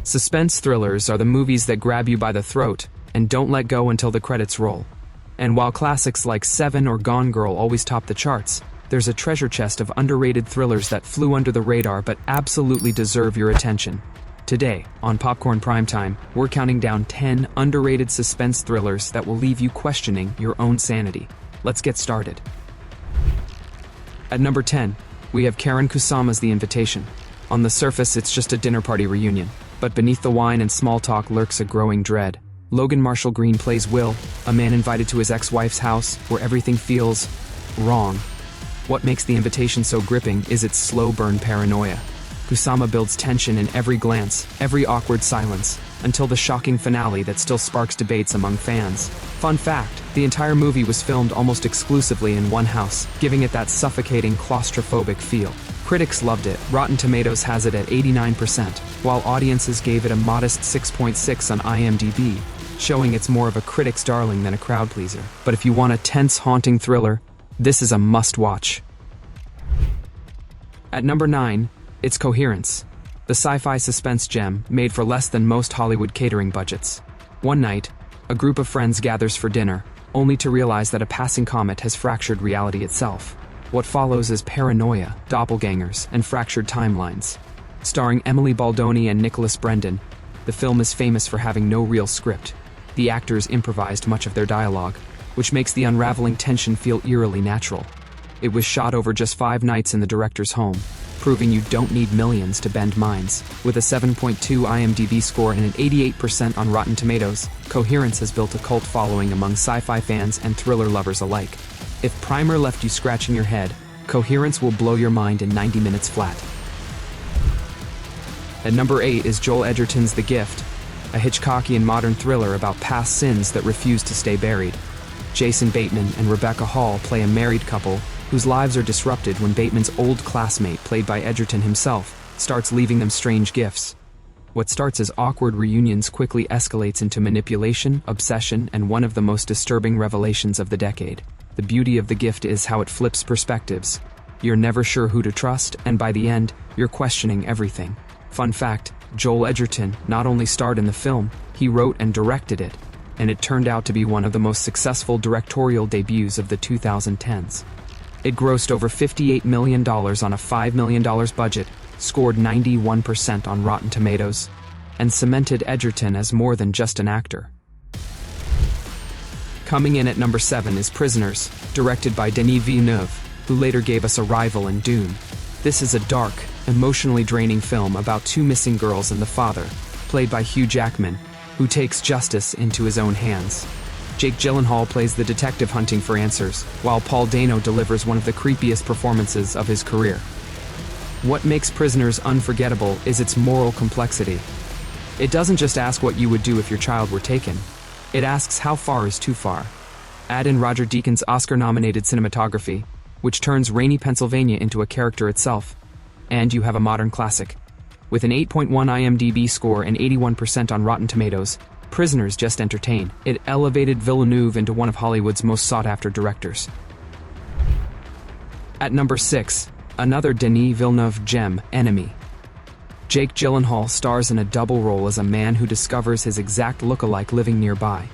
Suspense thrillers are the movies that grab you by the throat and don't let go until the credits roll. And while classics like Seven or Gone Girl always top the charts, there's a treasure chest of underrated thrillers that flew under the radar but absolutely deserve your attention. Today, on Popcorn Primetime, we're counting down 10 underrated suspense thrillers that will leave you questioning your own sanity. Let's get started. At number 10, we have Karyn Kusama's The Invitation. On the surface, it's just a dinner party reunion, but beneath the wine and small talk lurks a growing dread. Logan Marshall Green plays Will, a man invited to his ex-wife's house where everything feels wrong. What makes The Invitation so gripping is its slow burn paranoia. Kusama builds tension in every glance, every awkward silence, until the shocking finale that still sparks debates among fans. Fun fact, the entire movie was filmed almost exclusively in one house, giving it that suffocating, claustrophobic feel. Critics loved it. Rotten Tomatoes has it at 89%, while audiences gave it a modest 6.6 on IMDb, showing it's more of a critic's darling than a crowd pleaser. But if you want a tense, haunting thriller, this is a must-watch. At number 9, it's Coherence, the sci-fi suspense gem made for less than most Hollywood catering budgets. One night, a group of friends gathers for dinner, only to realize that a passing comet has fractured reality itself. What follows is paranoia, doppelgangers, and fractured timelines. Starring Emily Baldoni and Nicholas Brendon, the film is famous for having no real script. The actors improvised much of their dialogue, which makes the unraveling tension feel eerily natural. It was shot over just 5 nights in the director's home, proving you don't need millions to bend minds. With a 7.2 IMDb score and an 88% on Rotten Tomatoes, Coherence has built a cult following among sci-fi fans and thriller lovers alike. If Primer left you scratching your head, Coherence will blow your mind in 90 minutes flat. At number 8 is Joel Edgerton's The Gift, a Hitchcockian modern thriller about past sins that refuse to stay buried. Jason Bateman and Rebecca Hall play a married couple whose lives are disrupted when Bateman's old classmate, played by Edgerton himself, starts leaving them strange gifts. What starts as awkward reunions quickly escalates into manipulation, obsession, and one of the most disturbing revelations of the decade. The beauty of The Gift is how it flips perspectives. You're never sure who to trust, and by the end, you're questioning everything. Fun fact, Joel Edgerton not only starred in the film, he wrote and directed it, and it turned out to be one of the most successful directorial debuts of the 2010s. It grossed over $58 million on a $5 million budget, scored 91% on Rotten Tomatoes, and cemented Edgerton as more than just an actor. Coming in at number 7 is Prisoners, directed by Denis Villeneuve, who later gave us Arrival and Dune. This is a dark, emotionally draining film about 2 missing girls and the father, played by Hugh Jackman, who takes justice into his own hands. Jake Gyllenhaal plays the detective hunting for answers, while Paul Dano delivers one of the creepiest performances of his career. What makes Prisoners unforgettable is its moral complexity. It doesn't just ask what you would do if your child were taken. It asks how far is too far. Add in Roger Deakins' Oscar-nominated cinematography, which turns rainy Pennsylvania into a character itself, and you have a modern classic. With an 8.1 IMDb score and 81% on Rotten Tomatoes, Prisoners just entertained. It elevated Villeneuve into one of Hollywood's most sought-after directors. At number 6, another Denis Villeneuve gem, Enemy. Jake Gyllenhaal stars in a double role as a man who discovers his exact look-alike living nearby.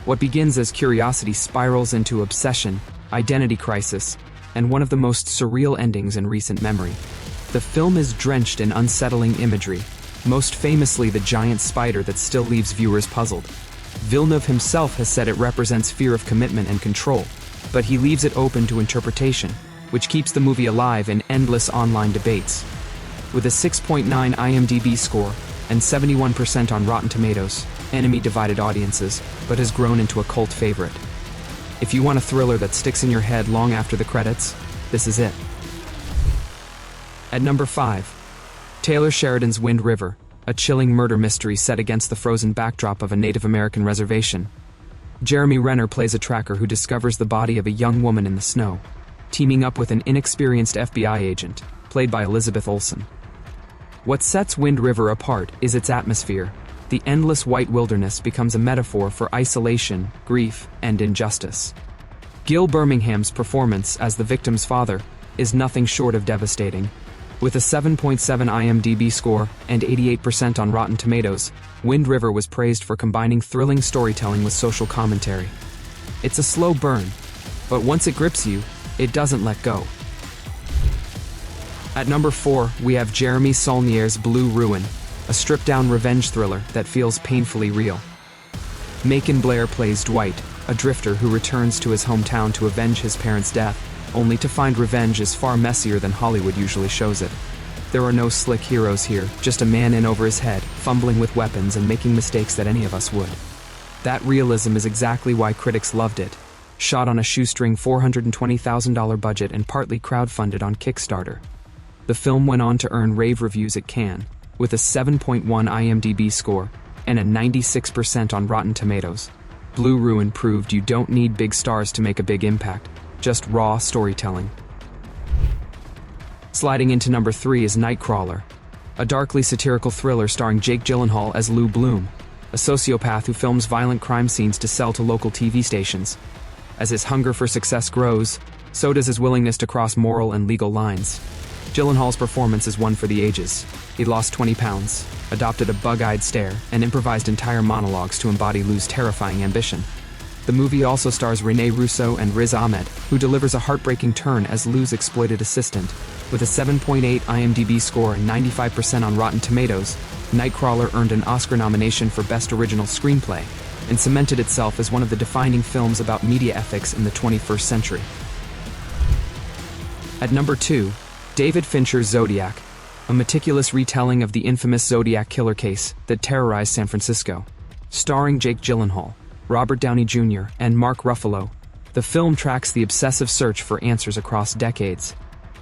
What begins as curiosity spirals into obsession, identity crisis, and one of the most surreal endings in recent memory. The film is drenched in unsettling imagery, most famously the giant spider that still leaves viewers puzzled. Villeneuve himself has said it represents fear of commitment and control, but he leaves it open to interpretation, which keeps the movie alive in endless online debates. With a 6.9 IMDb score and 71% on Rotten Tomatoes, Enemy divided audiences, but has grown into a cult favorite. If you want a thriller that sticks in your head long after the credits, this is it. At number 5, Taylor Sheridan's Wind River, a chilling murder mystery set against the frozen backdrop of a Native American reservation. Jeremy Renner plays a tracker who discovers the body of a young woman in the snow, teaming up with an inexperienced FBI agent, played by Elizabeth Olsen. What sets Wind River apart is its atmosphere. The endless white wilderness becomes a metaphor for isolation, grief, and injustice. Gil Birmingham's performance as the victim's father is nothing short of devastating. With a 7.7 IMDb score and 88% on Rotten Tomatoes, Wind River was praised for combining thrilling storytelling with social commentary. It's a slow burn, but once it grips you, it doesn't let go. At number 4, we have Jeremy Saulnier's Blue Ruin, a stripped-down revenge thriller that feels painfully real. Macon Blair plays Dwight, a drifter who returns to his hometown to avenge his parents' death, only to find revenge is far messier than Hollywood usually shows it. There are no slick heroes here, just a man in over his head, fumbling with weapons and making mistakes that any of us would. That realism is exactly why critics loved it. Shot on a shoestring $420,000 budget and partly crowdfunded on Kickstarter. The film went on to earn rave reviews at Cannes, with a 7.1 IMDb score and a 96% on Rotten Tomatoes. Blue Ruin proved you don't need big stars to make a big impact, just raw storytelling. Sliding into number 3 is Nightcrawler, a darkly satirical thriller starring Jake Gyllenhaal as Lou Bloom, a sociopath who films violent crime scenes to sell to local TV stations. As his hunger for success grows, so does his willingness to cross moral and legal lines. Gyllenhaal's performance is one for the ages. He lost 20 pounds, adopted a bug-eyed stare, and improvised entire monologues to embody Lou's terrifying ambition. The movie also stars Rene Russo and Riz Ahmed, who delivers a heartbreaking turn as Lou's exploited assistant. With a 7.8 IMDb score and 95% on Rotten Tomatoes, Nightcrawler earned an Oscar nomination for Best Original Screenplay, and cemented itself as one of the defining films about media ethics in the 21st century. At number 2, David Fincher's Zodiac, a meticulous retelling of the infamous Zodiac killer case that terrorized San Francisco. Starring Jake Gyllenhaal, Robert Downey Jr., and Mark Ruffalo, the film tracks the obsessive search for answers across decades.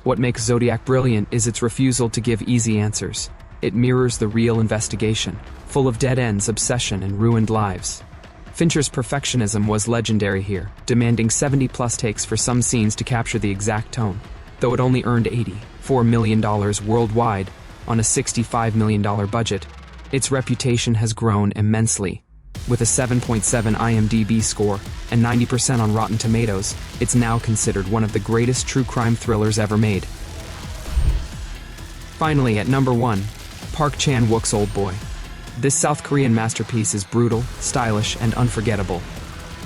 What makes Zodiac brilliant is its refusal to give easy answers. It mirrors the real investigation, full of dead ends, obsession, and ruined lives. Fincher's perfectionism was legendary here, demanding 70-plus takes for some scenes to capture the exact tone. Though it only earned $84 million worldwide on a $65 million budget, its reputation has grown immensely. With a 7.7 IMDb score and 90% on Rotten Tomatoes, it's now considered one of the greatest true crime thrillers ever made. Finally, at number 1, Park Chan-wook's Oldboy. This South Korean masterpiece is brutal, stylish, and unforgettable.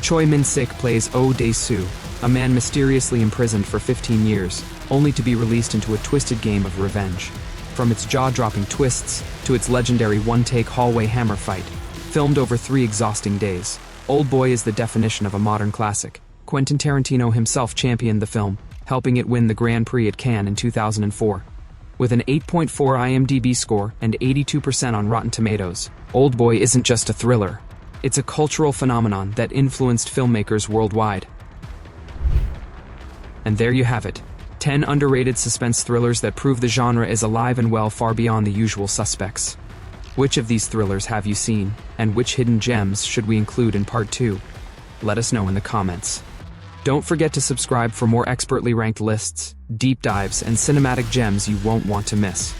Choi Min-sik plays Oh Dae-soo, a man mysteriously imprisoned for 15 years, only to be released into a twisted game of revenge. From its jaw-dropping twists to its legendary one-take hallway hammer fight, filmed over 3 exhausting days, Oldboy is the definition of a modern classic. Quentin Tarantino himself championed the film, helping it win the Grand Prix at Cannes in 2004. With an 8.4 IMDb score and 82% on Rotten Tomatoes, Oldboy isn't just a thriller. It's a cultural phenomenon that influenced filmmakers worldwide. And there you have it. 10 underrated suspense thrillers that prove the genre is alive and well far beyond the usual suspects. Which of these thrillers have you seen, and which hidden gems should we include in part 2? Let us know in the comments. Don't forget to subscribe for more expertly ranked lists, deep dives, and cinematic gems you won't want to miss.